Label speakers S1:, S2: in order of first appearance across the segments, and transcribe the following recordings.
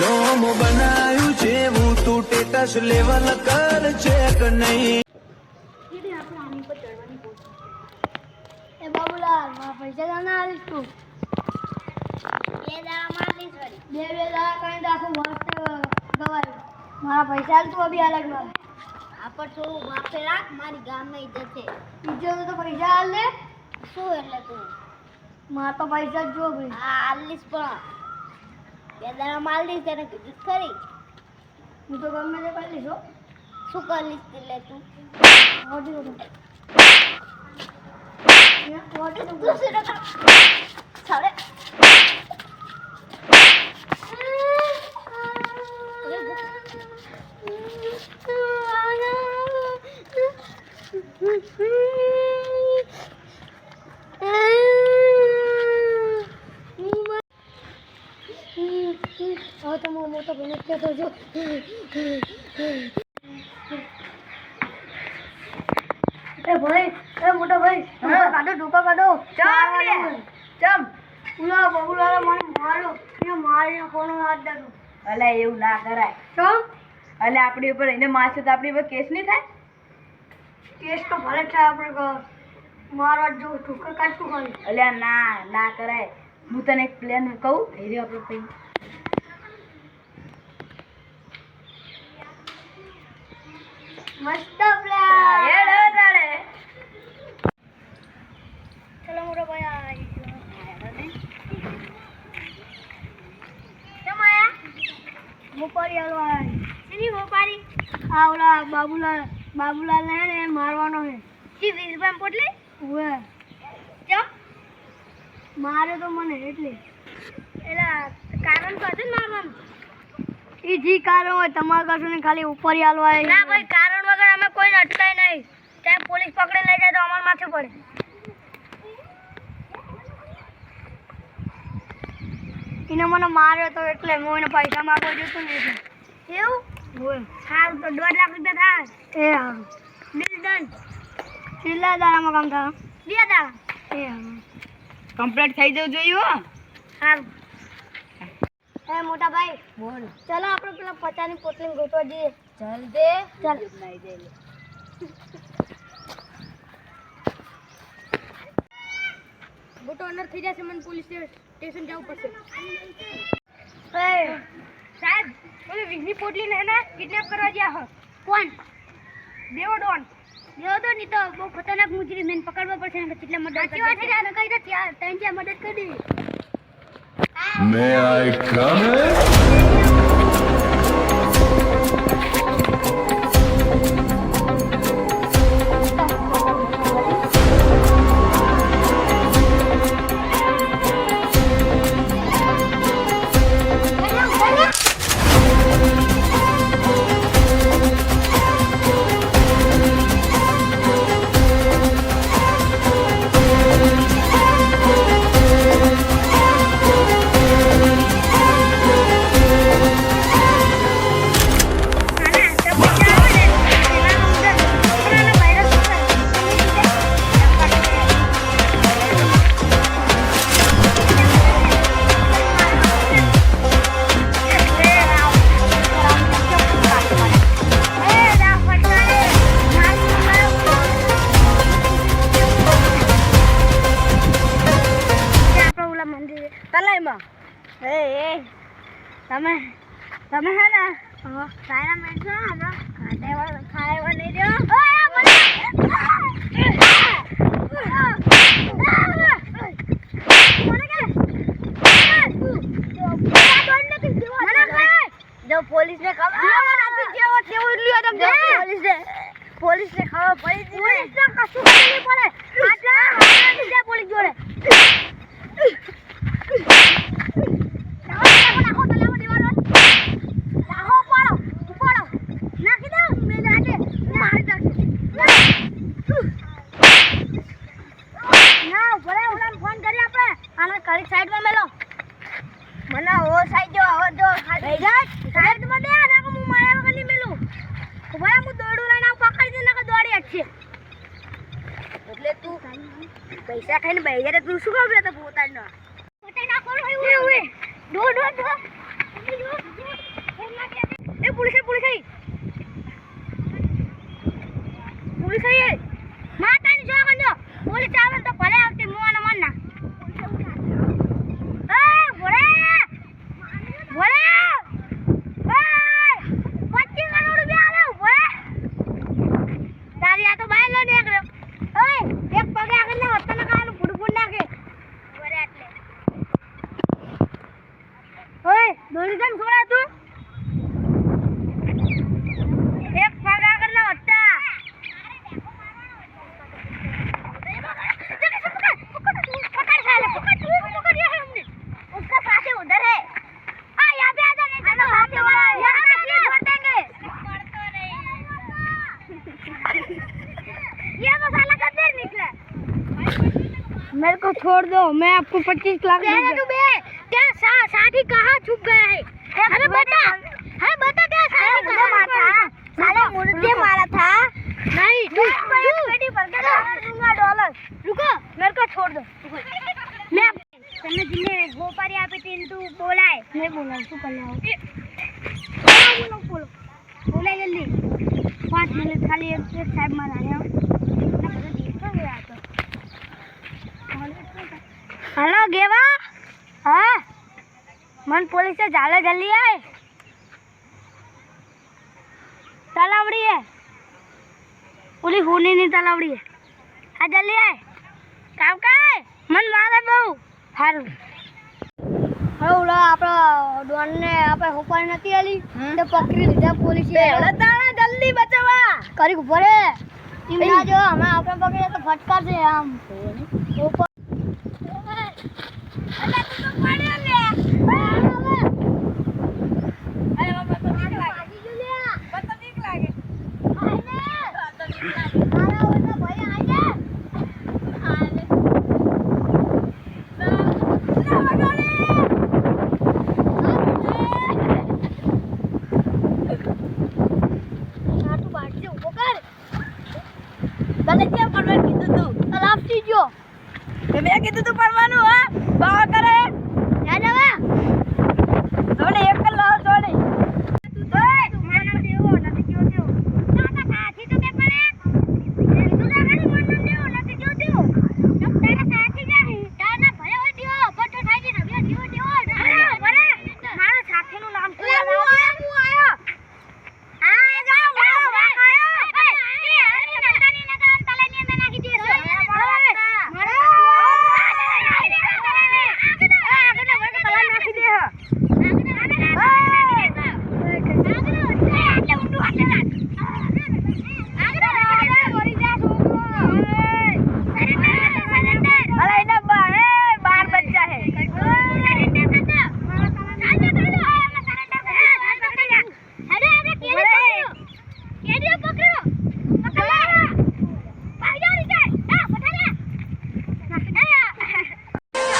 S1: નોમ બનાયું છે હું તું ટેટસ લેવલ કર છે કે નહીં.
S2: એ બાબુલાલ મારા પૈસા ના આવીશ તું. બે દાડા કઈ આખું વર્ષ ગવાયું. મારા પૈસા તું અભી અલગ માં આપણ થોડું માપે રાખ. મારી ગામમાં ઇજ્જત છે. ઇજ્જત તો પૈસા હાલ દે. શું એટલે તું મારા તો પૈસા જ જો ભાઈ. હા હાલીશ પણ બે દાડા માલ દઈશ તેને કીધું ખરી. હું તો ગમે તે કરી લઈશ. શું કરી લઈશ એટલે તું મોટો બને તો જો એ ભાઈ એ મોટો ભાઈ ઢોકા કાઢો ચમ ઉલા બબુલા મને મારો એ મારીને કોનો હાથ દાડો.
S3: અલે એવું ના કરાય.
S2: ચમ
S3: અલે આપણી ઉપર એને મારશે તો આપણી ઉપર કેસ નહીં થાય.
S2: કેસ તો ભલે થાય આપણે મારા જો ઢોકા કાઢતું હોય.
S3: અલે ના કરાય. હું તને એક પ્લાન કહું. એ રહ્યો આપણો ભાઈ
S2: મસ્ત પ્લાન.
S3: હેડો તારે.
S2: ચલો મોટો ભાઈ મોપારી હલવા એની મોપારી આ ઓલા બાબુલાલ ને મારવાનો હે. જી 20 રૂપિયા પોટલી ઓએ ચમ મારે તો મને એટલે કારણ કશું મારવાનું. ઈ જી કારણ હોય તમારે કશું ને ખાલી ઉપરી હાલવા. ના ભાઈ કારણ વગર અમે કોઈને અટકાય નહીં. ચાહે પોલીસ પકડે લઈ જાય તો અમાર માથે પડે. એને મને માર્યો તો એટલે હું એને પૈસા માંગવા જતો ને એટલે. એવું હોય સારું તો 2 લાખ રૂપિયા થાય. એ સારું બિલ ડન. કેટલા દાડામાં કામ થાય? 2 દાડા. એ સારું
S3: કમ્પ્લીટ થઈ જવું જોઈએ હો.
S2: સારું એ મોટા ભાઈ બોલ. ચલો આપણે પેલા 50 ની પોટલી ગોતવા જઈએ.
S3: જલ્દી
S2: ચાલ
S3: નહીં જઈ.
S2: ગોટો અંદર થઈ જશે. મને પોલીસ સ્ટેશન જવું પડશે. સાહેબ મને 20 ની પોટલી ને કિડનેપ કરવા ગયા હો. કોણ? દેવો ડોન ની તો બહુ ખતરનાક મુજરી મેન પકડવા પડશે ને કેટલા મદદ સાચી વાત છે. આને કઈ તો ત્યાં મદદ કરી દે.
S1: May I come in?
S2: તમે હે ને સારા મેં છો હમણાં ખાવા નહીં દો. જો પોલીસને પોલીસને ખબર પડી પોલીસને કશું નહીં પડે. આટલા પોલીસ જોડે સાઈડમાં મેલો. મને ઓ સાઈડ જો આવો જો સાઈડમાં દે ના હું મારા વગર ની મેલું. ભાઈ હું દોડું રહીને પકડી દે ના દોડી અટશે. એટલે તું પૈસા ખાઈને બેહી રે. તું શું ખબર તો પોતાનો પોતાના કોણ હોય. દો પોલીસને છોડા તું एक पगा करना होता पकड़ साले पकड़ लिया है हमने उसका साथी उधर है आ यहाँ पे आजा नहीं तो साथी वाला यहाँ पे छोड़ देंगे ये तो साला कब निकला मेरे को छोड़ दो मैं आपको 25 लाख दूंगा क्या साथी कहाँ छुप गया है अरे बता है बता क्या साथी कहाँ मारा था साले मुर्दे मारा था नहीं तू पेटी भर के दूंगा डॉलर रुको मेरे को छोड़ दो मैं तन्ने जिन्ने गोपारी आपे तीन तू बोला है नहीं बोला तू कर ले बोलो बोला जल्दी 5 मिनट खाली एक साइड मार आया हेलो गेवा हाँ मन पुलिस से झाले जल्दी आए तलावड़ी है पुलिस होनी नहीं तलावड़ी है हाँ जल्दी आए काम का है मन मारे बहु हारू હવે ઓલા આપણા ડોનને આપણે હોપારી નથી આલી તો પકડી લીધા પોલીસે તાણા જલ્દી બચાવવા કરી ભરે ટીમ ના જો અમે આપણે પકડે તો ફટકાર છે આમ ઉપર અલા તું તો પડ્યો લે અરે બાપા તો નીક લાગે જુલિયા બત નીક લાગે આને મારા ઓના ભાઈ આને આને તને કેમ પડવાનું કીધું તું તલાફથી જો મેં કીધું તું પડવાનું હા બાવા કરે યાદ આવે હવે એક કલાક છોડી તું તો માનવ દેવો નથી જો દેવો તાકા સાથી તો કે પડે તું તો ખાલી માનવ દેવો નથી જો દેવો તમ તારા સાથી જા તાના ભલે હોય દેવો પટ્ટો થાય કે નવ્યા દેવો દેવો ભલે મારો સાથીનું નામ તો હું આયો આ જાઓ આયો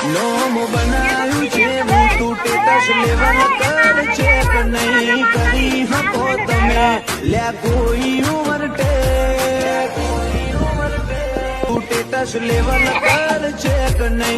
S1: નોમ બનાવ્યું છે હું તું ટેટસ લેવલ કર છે કે નહીં કરી શકો તમે લ્યા કોઈ ઓવરટેક તું ટેટસ લેવલ કર છે કે નહીં